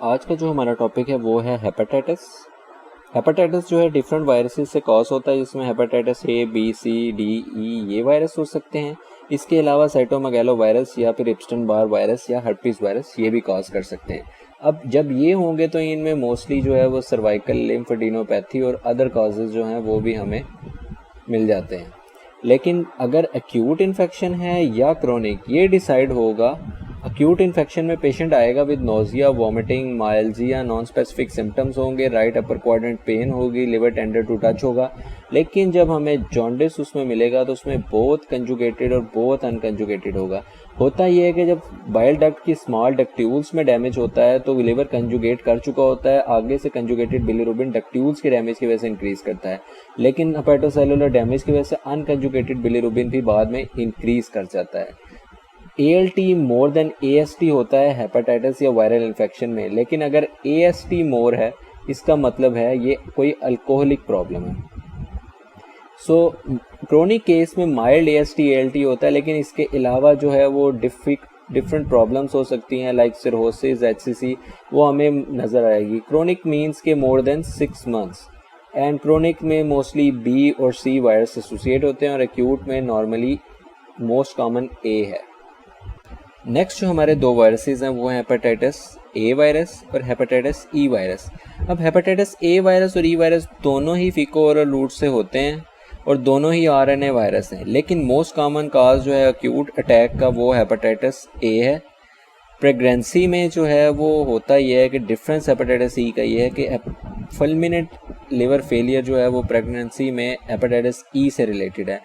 आज का जो हमारा टॉपिक है वो है हेपेटाइटिस। हेपेटाइटिस जो है डिफरेंट वायरसेस से कॉज होता है, जिसमें hepatitis A, B, C, D, E ये वायरस हो सकते हैं। इसके अलावा साइटोमेगालो वायरस या फिर एप्स्टेन बार वायरस या हर्पीज वायरस ये भी कॉज कर सकते हैं। अब जब ये होंगे तो इनमें मोस्टली जो है वो सर्वाइकल लिम्फेडिनोपैथी और अदर कॉजेज जो हैं वो भी हमें मिल जाते हैं। लेकिन अगर एक्यूट इन्फेक्शन है या क्रोनिक, ये डिसाइड होगा। अक्यूट इन्फेक्शन में पेशेंट आएगा with nausea, vomiting, myalgia, non specific symptoms होंगे, राइट अपर क्वाड्रेंट पेन होगी, लिवर टेंडर टू टच होगा। लेकिन जब हमें जॉन्डिस उसमें मिलेगा तो उसमें बहुत कंजुगेटेड और बहुत अनकंजुगेटेड होगा। होता यह है कि जब बाइल डक्ट की स्मॉल डक्ट्यूल्स में डैमेज होता है तो लिवर कंजुगेट कर चुका होता है, आगे से कंजुगेटेड बिलिरुबिन डक्ट्यूल्स के डैमेज की वजह से इंक्रीज करता है। लेकिन हेपेटोसेलुलर डैमेज की वजह से अनकंजुगेटेड बिलिरुबिन भी बाद में इंक्रीज कर जाता है। ALT मोर देन AST होता है हेपेटाइटिस या वायरल इन्फेक्शन में, लेकिन अगर AST मोर है इसका मतलब है ये कोई अल्कोहलिक प्रॉब्लम है। क्रोनिक केस में माइल्ड AST ALT होता है, लेकिन इसके अलावा जो है वो डिफरेंट प्रॉब्लम्स हो सकती हैं लाइक सिरोसिस, HCC, वो हमें नज़र आएगी। क्रोनिक मीन्स के more than 6 months and chronic में मोस्टली B और C वायरस एसोसिएट होते हैं और एक्यूट में नॉर्मली मोस्ट कॉमन A है। नेक्स्ट जो हमारे दो वायरसेस हैं वो हैं हेपेटाइटिस ए वायरस और हेपेटाइटिस ई वायरस। अब हेपेटाइटिस ए वायरस और ई वायरस दोनों ही फीको ओरल रूट से होते हैं और दोनों ही RNA वायरस हैं, लेकिन मोस्ट कॉमन काज जो है अक्यूट अटैक का वो हेपेटाइटिस ए है। प्रेगनेंसी में जो है वो होता यह है कि डिफरेंस हेपेटाइटिस ई का ये है कि फुलमिनेंट लिवर फेलियर जो है वो प्रेगनेंसी में हेपेटाइटिस ई से रिलेटेड है।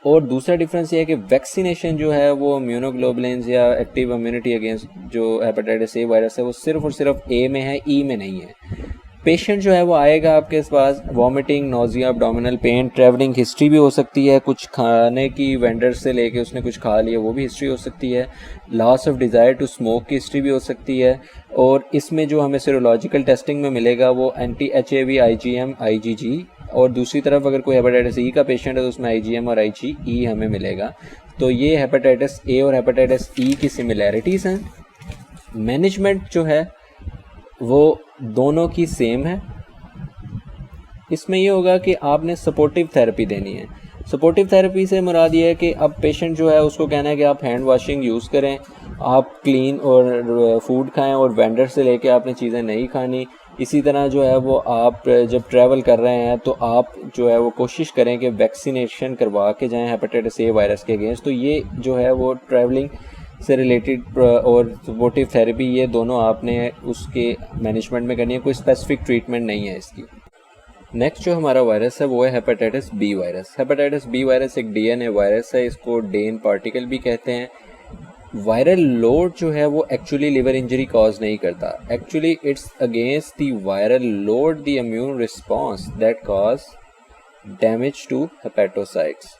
और दूसरा डिफरेंस ये है कि वैक्सीनेशन जो है वो इम्यूनोग्लोबुलिन्स या एक्टिव इम्यूनिटी अगेंस्ट जो हेपेटाइटिस ए वायरस है वो सिर्फ और सिर्फ ए में है, ई में नहीं है। पेशेंट जो है वो आएगा आपके पास vomiting, nausea, abdominal pain, travelling history भी हो सकती है, कुछ खाने की वेंडर से लेके उसने कुछ खा लिया वो भी हिस्ट्री हो सकती है, loss of desire to smoke की हिस्ट्री भी हो सकती है। और इसमें जो हमें सीरोलॉजिकल टेस्टिंग में मिलेगा वो एंटी HIV, IgM, IgG, और दूसरी तरफ अगर कोई हेपेटाइटिस ई का पेशेंट है तो उसमें IgM और IgE हमें मिलेगा। तो ये हेपेटाइटिस ए और हेपेटाइटिस ई की सिमिलैरिटीज़ हैं। मैनेजमेंट जो है वो दोनों की सेम है। इसमें ये होगा कि आपने सपोर्टिव थेरेपी देनी है। सपोर्टिव थेरेपी से मुराद ये है कि अब पेशेंट जो है उसको कहना है कि आप हैंड वॉशिंग यूज़ करें, आप क्लीन और फूड खाएं और वेंडर से लेके आपने चीज़ें नहीं खानी। इसी तरह जो है वो आप जब ट्रैवल कर रहे हैं तो आप जो है वो कोशिश करें कि वैक्सीनेशन करवा के जाएं हेपेटाइटिस ए वायरस के अगेंस्ट। तो ये जो है वो ट्रैवलिंग से रिलेटेड और सपोर्टिव थेरेपी ये दोनों आपने उसके मैनेजमेंट में करनी है, कोई स्पेसिफिक ट्रीटमेंट नहीं है इसकी। नेक्स्ट जो हमारा वायरस है वो है hepatitis B virus. Hepatitis B virus एक DNA वायरस है, इसको डेन पार्टिकल भी कहते हैं। वायरल लोड जो है वो एक्चुअली लिवर इंजरी कॉज नहीं करता, actually it's against the viral load the immune response that cause damage to hepatocytes.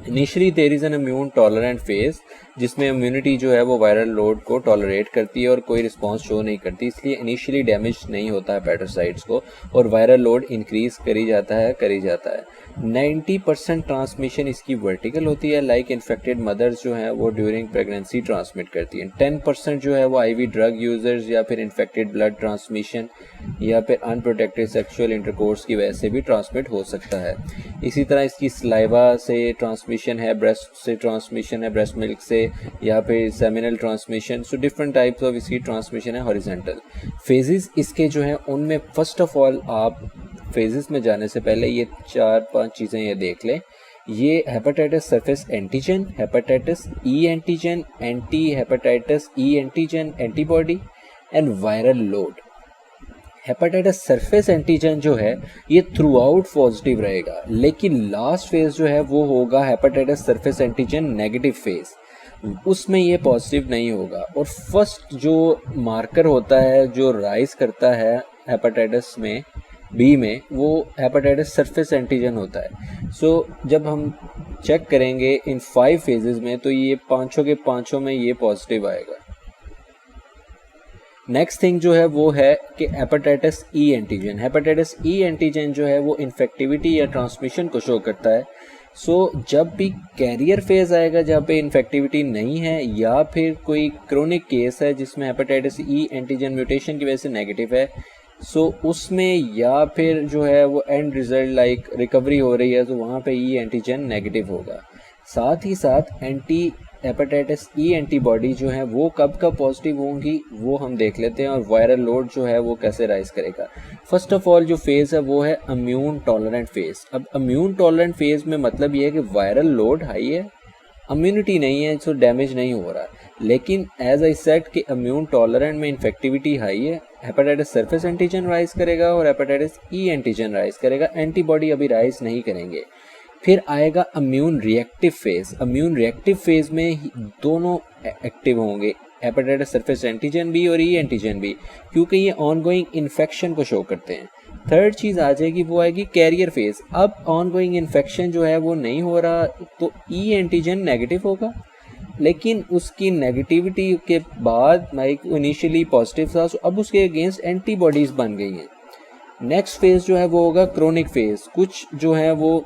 Initially there is an immune tolerant phase जिसमें इम्यूनिटी जो है वो वायरल लोड को टॉलरेट करती है और कोई रिस्पांस शो नहीं करती, इसलिए इनिशियली डैमेज नहीं होता है हेपेटोसाइट्स को और वायरल लोड इंक्रीज करी जाता है। 90% ट्रांसमिशन इसकी वर्टिकल होती है, लाइक इन्फेक्टेड मदर्स जो हैं वो ड्यूरिंग प्रेगनेंसी ट्रांसमिट करती हैं। 10% जो है वो IV ड्रग यूजर्स या फिर इन्फेक्टेड ब्लड ट्रांसमिशन या फिर अनप्रोटेक्टेड सेक्सुअल इंटरकोर्स की वजह से भी ट्रांसमिट हो सकता है। इसी तरह इसकी सलाइवा से ट्रांसमिशन है, ब्रेस्ट से ट्रांसमिशन है, ब्रेस्ट मिल्क से, या फिर seminal transmission. So different types of इसकी ट्रांसमिशन है हॉरिजॉन्टल। फेजेस इसके जो हैं उनमें फर्स्ट ऑफ ऑल आप फेजेस में जाने से पहले ये 4-5 चीज़ें ये देख लें। ये hepatitis surface antigen, hepatitis E antigen, anti hepatitis E antigen antibody and viral load. Hepatitis surface antigen जो है ये थ्रू आउट पॉजिटिव रहेगा, लेकिन लास्ट फेज जो है वो होगा hepatitis surface antigen negative phase, उसमें ये पॉजिटिव नहीं होगा। और फर्स्ट जो मार्कर होता है जो राइज करता है हेपेटाइटिस में बी में वो हेपेटाइटिस सरफेस एंटीजन होता है। सो जब हम चेक करेंगे इन 5 फेजेस में तो ये पांचों के पांचों में ये पॉजिटिव आएगा। नेक्स्ट थिंग जो है वो है कि hepatitis E antigen. Hepatitis E antigen जो है वो इन्फेक्टिविटी या ट्रांसमिशन को शो करता है। जब भी कैरियर फेज आएगा जहाँ पे इन्फेक्टिविटी नहीं है या फिर कोई क्रोनिक केस है जिसमें हेपेटाइटिस ई एंटीजन म्यूटेशन की वजह से नेगेटिव है, उसमें या फिर जो है वो एंड रिजल्ट लाइक रिकवरी हो रही है तो वहाँ पे ई एंटीजन नेगेटिव होगा। साथ ही साथ एंटी हेपेटाइटिस ई एंटीबॉडी जो है वो कब पॉजिटिव होंगी वो हम देख लेते हैं, और वायरल लोड जो है वो कैसे राइज करेगा। फर्स्ट ऑफ ऑल जो फेज़ है वो है इम्यून टॉलरेंट फेज़। अब इम्यून टॉलरेंट फेज़ में मतलब ये है कि वायरल लोड हाई है, इम्यूनिटी नहीं है, सो डैमेज नहीं हो रहा, लेकिन एज आई सेड कि इम्यून टॉलरेंट में इन्फेक्टिविटी हाई है, हेपेटाइटिस सरफेस एंटीजन राइज करेगा और हेपेटाइटिस ई एंटीजन राइज करेगा, एंटीबॉडी अभी राइज नहीं करेंगे। फिर आएगा immune reactive phase. Immune reactive phase में दोनों एक्टिव होंगे, हेपेटाइटिस सरफेस एंटीजन भी और ई एंटीजन भी, क्योंकि ये ऑनगोइंग इन्फेक्शन को शो करते हैं। थर्ड चीज़ आ जाएगी वो आएगी कैरियर फेज। अब ऑनगोइंग इन्फेक्शन जो है वो नहीं हो रहा तो ई एंटीजन नेगेटिव होगा, लेकिन उसकी नेगेटिविटी के बाद लाइक इनिशियली पॉजिटिव था, अब उसके अगेंस्ट एंटीबॉडीज बन गई हैं। नेक्स्ट फेज जो है वो होगा क्रोनिक फेज। कुछ जो है वो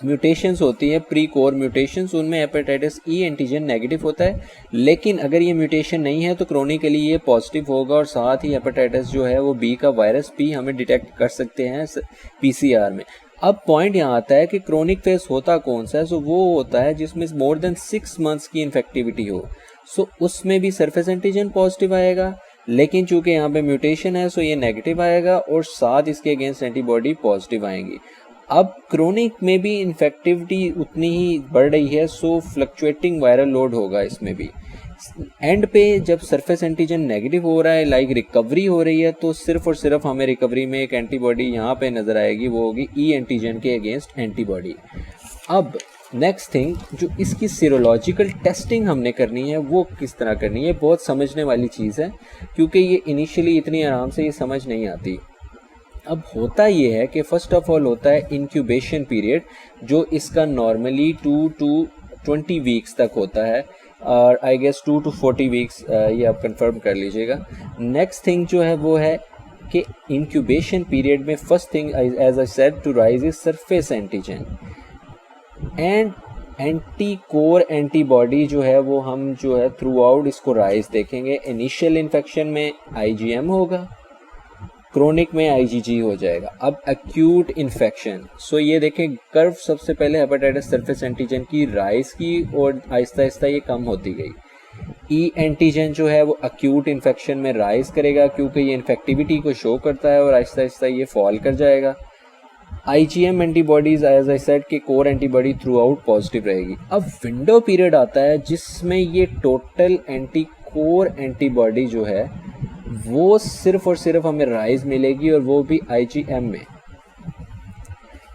म्यूटेशंस होती है, प्री कोर म्यूटेशंस, उनमें हेपेटाइटिस ई एंटीजन नेगेटिव होता है, लेकिन अगर ये म्यूटेशन नहीं है तो क्रोनिकली ये पॉजिटिव होगा, और साथ ही हेपेटाइटिस जो है वो बी का वायरस भी हमें डिटेक्ट कर सकते हैं पीसीआर में। अब पॉइंट यहाँ आता है कि क्रोनिक फेज होता कौन सा है, वो होता है जिसमें मोर देन 6 मंथ्स की इन्फेक्टिविटी हो। उसमें भी सरफेस एंटीजन पॉजिटिव आएगा, लेकिन चूंकि यहाँ पे म्यूटेशन है ये नेगेटिव आएगा, और साथ इसके अगेंस्ट एंटीबॉडी पॉजिटिव आएंगी। अब क्रोनिक में भी इन्फेक्टिविटी उतनी ही बढ़ रही है, फ्लक्चुएटिंग वायरल लोड होगा इसमें भी। एंड पे जब सरफेस एंटीजन नेगेटिव हो रहा है, लाइक रिकवरी हो रही है, तो सिर्फ और सिर्फ हमें रिकवरी में एक एंटीबॉडी यहाँ पे नजर आएगी, वो होगी ई एंटीजन के अगेंस्ट एंटीबॉडी। अब नेक्स्ट थिंग, जो इसकी सीरोलॉजिकल टेस्टिंग हमने करनी है वो किस तरह करनी है, बहुत समझने वाली चीज़ है, क्योंकि ये इनिशियली इतनी आराम से ये समझ नहीं आती। अब होता ये है कि फर्स्ट ऑफ ऑल होता है इंक्यूबेशन पीरियड, जो इसका नॉर्मली 2 to 20 वीक्स तक होता है, और आई गेस 2 to 40 वीक्स, ये आप कंफर्म कर लीजिएगा। नेक्स्ट थिंग जो है वो है कि इंक्यूबेशन पीरियड में first thing as I said to rise is surface antigen and anti core antibody जो है वो हम जो है थ्रू आउट इसको राइज देखेंगे। इनिशियल इन्फेक्शन में आईजीएम होगा, क्रोनिक में आईजीजी हो जाएगा। अब एक्यूट इन्फेक्शन, ये देखें कर्व सबसे पहले हेपेटाइटिस सरफेस एंटीजन की राइज की और आहिस्ता आहिस्ता ये कम होती गई। ई एंटीजन जो है वो एक्यूट इन्फेक्शन में राइज करेगा, क्योंकि ये इन्फेक्टिविटी को शो करता है, और आहिस्ता आहिस्ता ये फॉल कर जाएगा। IgM antibodies as I said कि core antibody throughout positive रहेगी। अब विंडो पीरियड आता है जिसमें ये टोटल एंटी कोर एंटीबॉडी जो है वो सिर्फ और सिर्फ हमें राइज मिलेगी, और वो भी आईजीएम में।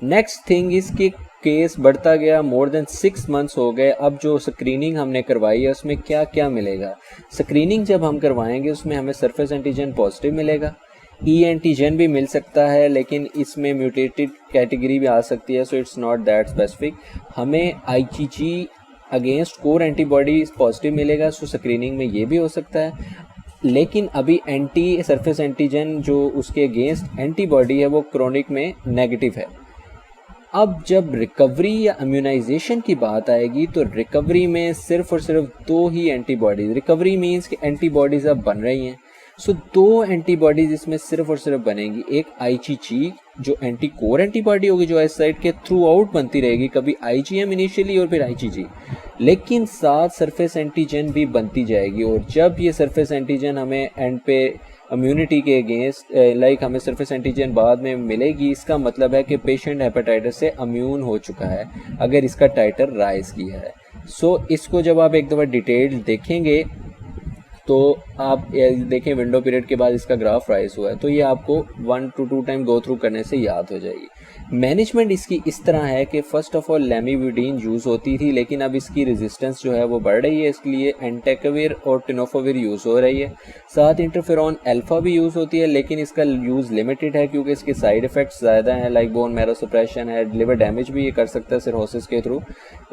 नेक्स्ट थिंग, इसके केस बढ़ता गया, मोर देन 6 मंथ्स हो गए। अब जो स्क्रीनिंग हमने करवाई है उसमें क्या क्या मिलेगा। स्क्रीनिंग जब हम करवाएंगे उसमें हमें सरफेस एंटीजन पॉजिटिव मिलेगा, ई एंटीजन भी मिल सकता है, लेकिन इसमें म्यूटेटेड कैटेगरी भी आ सकती है, इट्स नॉट दैट स्पेसिफिक। हमें IgG against core antibody positive मिलेगा, स्क्रीनिंग में ये भी हो सकता है। लेकिन अभी एंटी सरफेस एंटीजन जो उसके अगेंस्ट एंटीबॉडी है वो क्रोनिक में नेगेटिव है। अब जब रिकवरी या इम्यूनाइजेशन की बात आएगी तो रिकवरी में सिर्फ और सिर्फ 2 ही एंटीबॉडीज, रिकवरी मीन्स कि एंटीबॉडीज अब बन रही हैं, 2 एंटीबॉडीज इसमें सिर्फ और सिर्फ बनेगी। एक आईजीजी जो एंटी कोर एंटीबॉडी होगी जो इस साइड के थ्रू आउट बनती रहेगी, कभी आईजीएम इनिशियली और फिर आईजीजी, लेकिन साथ सरफेस एंटीजन भी बनती जाएगी। और जब ये सरफेस एंटीजन हमें एंड पे इम्यूनिटी के अगेंस्ट लाइक हमें सरफेस एंटीजन बाद में मिलेगी, इसका मतलब है कि पेशेंट हेपेटाइटिस से इम्यून हो चुका है अगर इसका टाइटर राइज किया है। इसको जब आप एक दफ़ा डिटेल देखेंगे तो आप देखें विंडो पीरियड के बाद इसका ग्राफ राइज हुआ है, तो ये आपको 1 to 2 टाइम गो थ्रू करने से याद हो जाएगी। मैनेजमेंट इसकी इस तरह है कि फर्स्ट ऑफ ऑल लैमिविडीन यूज़ होती थी, लेकिन अब इसकी रेजिस्टेंस जो है वो बढ़ रही है, इसलिए एंटेकविर और टेनोफोविर यूज़ हो रही है। साथ इंटरफेरॉन अल्फा भी यूज़ होती है, लेकिन इसका यूज़ लिमिटेड है क्योंकि इसके साइड इफ़ेक्ट्स ज़्यादा हैं, लाइक बोन मैरो सप्रेशन है, लिवर डैमेज भी ये कर सकता है सिरोसिस के थ्रू,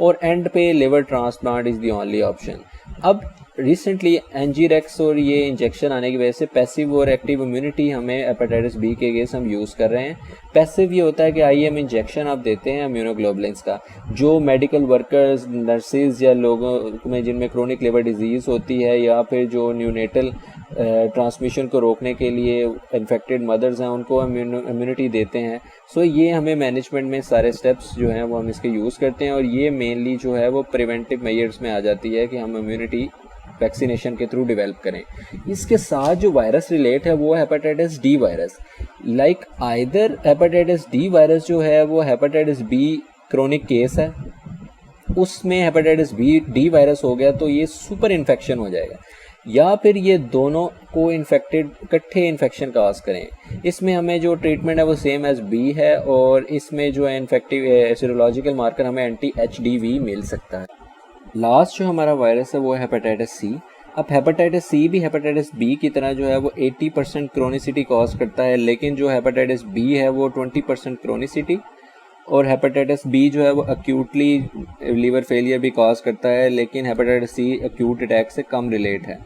और एंड पे liver transplant is the only option. अब रिसेंटली एंजीरेक्स और ये इंजेक्शन आने की वजह से पैसिव और एक्टिव इम्यूनिटी हमें हेपेटाइटिस बी के अगेंस्ट हम यूज़ कर रहे हैं। पैसिव ये होता है कि आईएम इंजेक्शन आप देते हैं इम्यूनोग्लोबुलिन्स का। जो मेडिकल वर्कर्स, नर्सेज या लोगों में जिनमें क्रोनिक लिवर डिजीज़ होती है या फिर जो न्यूनेटल ट्रांसमिशन को रोकने के लिए इन्फेक्टेड मदर्स हैं उनको इम्यूनिटी देते हैं। सो ये हमें मैनेजमेंट में सारे स्टेप्स जो हैं वो हम इसके यूज़ करते हैं, और ये मेनली जो है वो प्रिवेंटिव मेजर्स में आ जाती है कि हम इम्यूनिटी वैक्सीनेशन के थ्रू डेवलप करें। इसके साथ जो वायरस रिलेट है वो hepatitis D virus. Like either hepatitis D virus जो है वो हेपेटाइटिस बी क्रोनिक केस है, उसमें हेपेटाइटिस बी डी वायरस हो गया तो ये सुपर इन्फेक्शन हो जाएगा, या फिर ये दोनों को इन्फेक्टेड इकट्ठे इन्फेक्शन काज करें। इसमें हमें जो ट्रीटमेंट है वो सेम एज बी है, और इसमें जो है इन्फेक्टिव सीरोलॉजिकल मार्कर हमें एंटी HDV मिल सकता है। लास्ट जो हमारा वायरस है वो है हेपेटाइटिस सी। अब हेपेटाइटिस सी भी हेपेटाइटिस बी की तरह जो है वो 80% क्रोनिसिटी कॉज करता है, लेकिन जो हेपेटाइटिस बी है वो 20% क्रोनिसिटी, और हेपेटाइटिस बी जो है वो अक्यूटली लीवर फेलियर भी कॉज करता है, लेकिन हेपेटाइटिस सी अक्यूट अटैक से कम रिलेट है।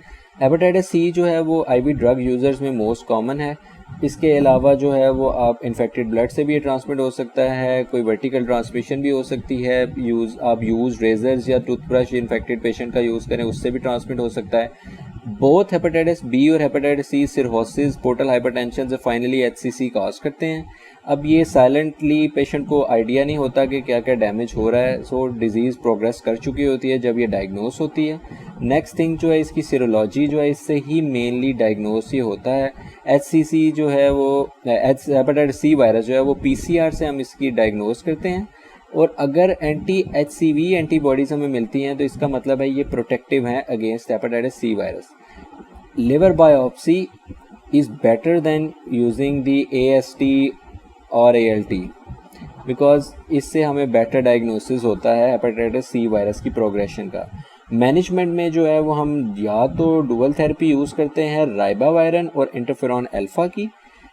हेपेटाइटिस सी जो है वो आईवी ड्रग यूज़र्स में मोस्ट कॉमन है। इसके अलावा जो है वो आप इन्फेक्टेड ब्लड से भी ट्रांसमिट हो सकता है, कोई वर्टिकल ट्रांसमिशन भी हो सकती है, आप यूज़ रेजर्स या टूथब्रश इन्फेक्टेड पेशेंट का यूज़ करें उससे भी ट्रांसमिट हो सकता है। बोथ हेपेटाइटिस बी और hepatitis C cirrhosis, portal hypertension से फाइनली HCC कॉज करते हैं। अब ये साइलेंटली पेशेंट को आइडिया नहीं होता कि क्या क्या डैमेज हो रहा है, सो डिजीज़ प्रोग्रेस कर चुकी होती है जब ये डायग्नोस होती है। नेक्स्ट थिंग जो है इसकी सीरोलॉजी जो है इससे ही मेनली डायग्नोस ही होता है। HCC जो है वो हेपेटाइटिस सी वायरस जो है वो PCR से हम इसकी डायग्नोस करते हैं, और अगर एंटी HCV एंटीबॉडीज़ हमें मिलती हैं तो इसका मतलब है ये प्रोटेक्टिव हैं against hepatitis C virus. Liver biopsy is better than using the AST और ALT, बिकॉज इससे हमें बेटर डायग्नोसिस होता है हेपेटाइटिस सी वायरस की प्रोग्रेशन का। मैनेजमेंट में जो है वो हम या तो डुअल थेरेपी यूज़ करते हैं राइबावायरन और इंटरफेरॉन अल्फ़ा की,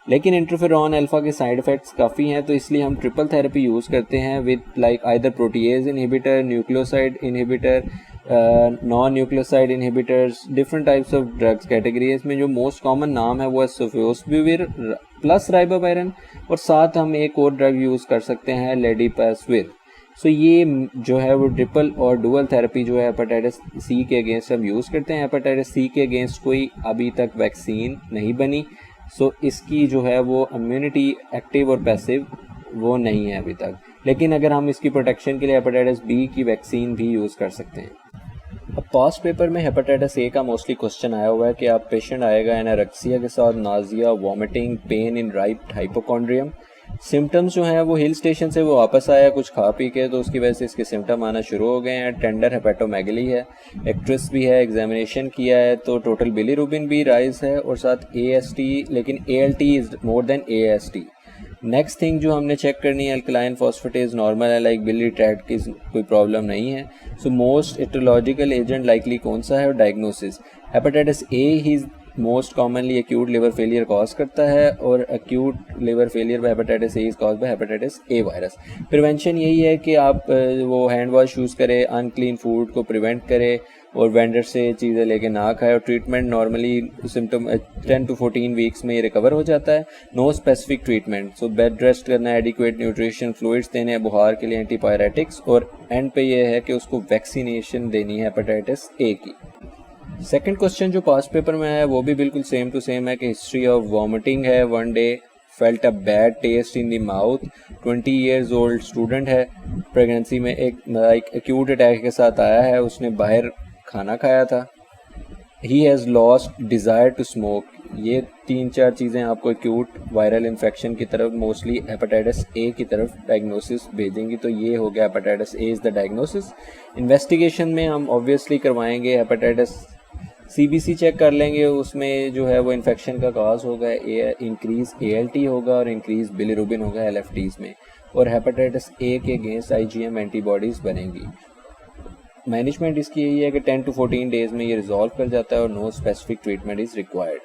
लेकिन इंटरफेरॉन अल्फ़ा के साइड इफ़ेक्ट्स काफ़ी हैं तो इसलिए हम ट्रिपल थेरेपी यूज़ करते हैं with like either protease inhibitor, nucleoside inhibitor, non nucleoside inhibitors, different types of drugs categories में जो मोस्ट कॉमन नाम है वो है सोफियोस्बिविर प्लस राइबावायरन, और साथ हम एक और ड्रग यूज़ कर सकते हैं लेडिपासविर। सो ये जो है वो ट्रिपल और डुअल थेरेपी जो है हेपेटाइटिस सी के अगेंस्ट हम यूज़ करते हैं। हेपेटाइटिस सी के अगेंस्ट कोई अभी तक वैक्सीन नहीं बनी, सो इसकी जो है वो इम्यूनिटी एक्टिव और पैसिव वो नहीं है अभी तक, लेकिन अगर हम इसकी प्रोटेक्शन के लिए हेपेटाइटिस बी की वैक्सीन भी यूज़ कर सकते हैं। अब पास्ट पेपर में हेपेटाइटिस ए का मोस्टली क्वेश्चन आया हुआ है कि आप पेशेंट आएगा एनोरेक्सिया के साथ Nazia, vomiting, pain in right hypochondrium. Symptoms जो हैं वो हिल स्टेशन से वो वापस आया कुछ खा पी के, तो उसकी वजह से इसके सिम्टम आना शुरू हो गए हैं। टेंडर हेपेटोमेगली है, एक्ट्रेस भी है, एग्जामिनेशन किया है तो टोटल बिलीरुबिन भी राइज है, और साथ AST, लेकिन ALT is more than AST। Next thing जो हमने चेक करनी है अल्कलाइन फॉस्फेटेज नॉर्मल है, लाइक बिली ट्रैक्ट की कोई प्रॉब्लम नहीं है। So most etiological agent likely कौन सा है, और डायग्नोसिस हेपेटाइटिस ए ही most commonly acute liver failure cause करता है, और acute liver failure by hepatitis A is cause by hepatitis A virus. Prevention यही है कि आप वो हैंड वॉश यूज़ करें, अनक्लीन फूड को प्रिवेंट करें, और वेंडर से चीज़ें लेके ना खाए, और treatment normally symptom 10 to 14 weeks में ये रिकवर हो जाता है। नो स्पेसिफिक ट्रीटमेंट, सो बेड रेस्ट करना है, एडिक्वेट न्यूट्रिशन, फ्लूइड्स देने हैं, बुखार के लिए एंटीपायरेटिक्स, और एंड पे ये है कि उसको वैक्सीनेशन देनी है हेपेटाइटिस ए की। सेकंड क्वेश्चन जो पास्ट पेपर में है वो भी बिल्कुल सेम टू सेम है कि हिस्ट्री ऑफ वॉमिटिंग है, one day felt a bad taste in the mouth, 20 years old student है, प्रेगनेंसी में एक लाइक एक्यूट अटैक के साथ आया है, उसने बाहर खाना खाया था, he has lost desire to smoke. ये 3-4 चीज़ें आपको एक्यूट वायरल इन्फेक्शन की तरफ, मोस्टली हेपेटाइटिस ए की तरफ डायग्नोसिस भेजेंगी, तो ये हो गया hepatitis A is the diagnosis. Investigation में हम ऑब्वियसली करवाएंगे हेपेटाइटिस CBC चेक कर लेंगे, उसमें जो है वो इन्फेक्शन का काज होगा, इंक्रीज ALT होगा और इंक्रीज बिलीरुबिन होगा LFTs में, और हेपेटाइटिस ए के अगेंस्ट IgM एंटीबॉडीज़ बनेंगी। मैनेजमेंट इसकी यही है कि 10 to 14 डेज़ में ये रिजॉल्व कर जाता है और no specific treatment is required.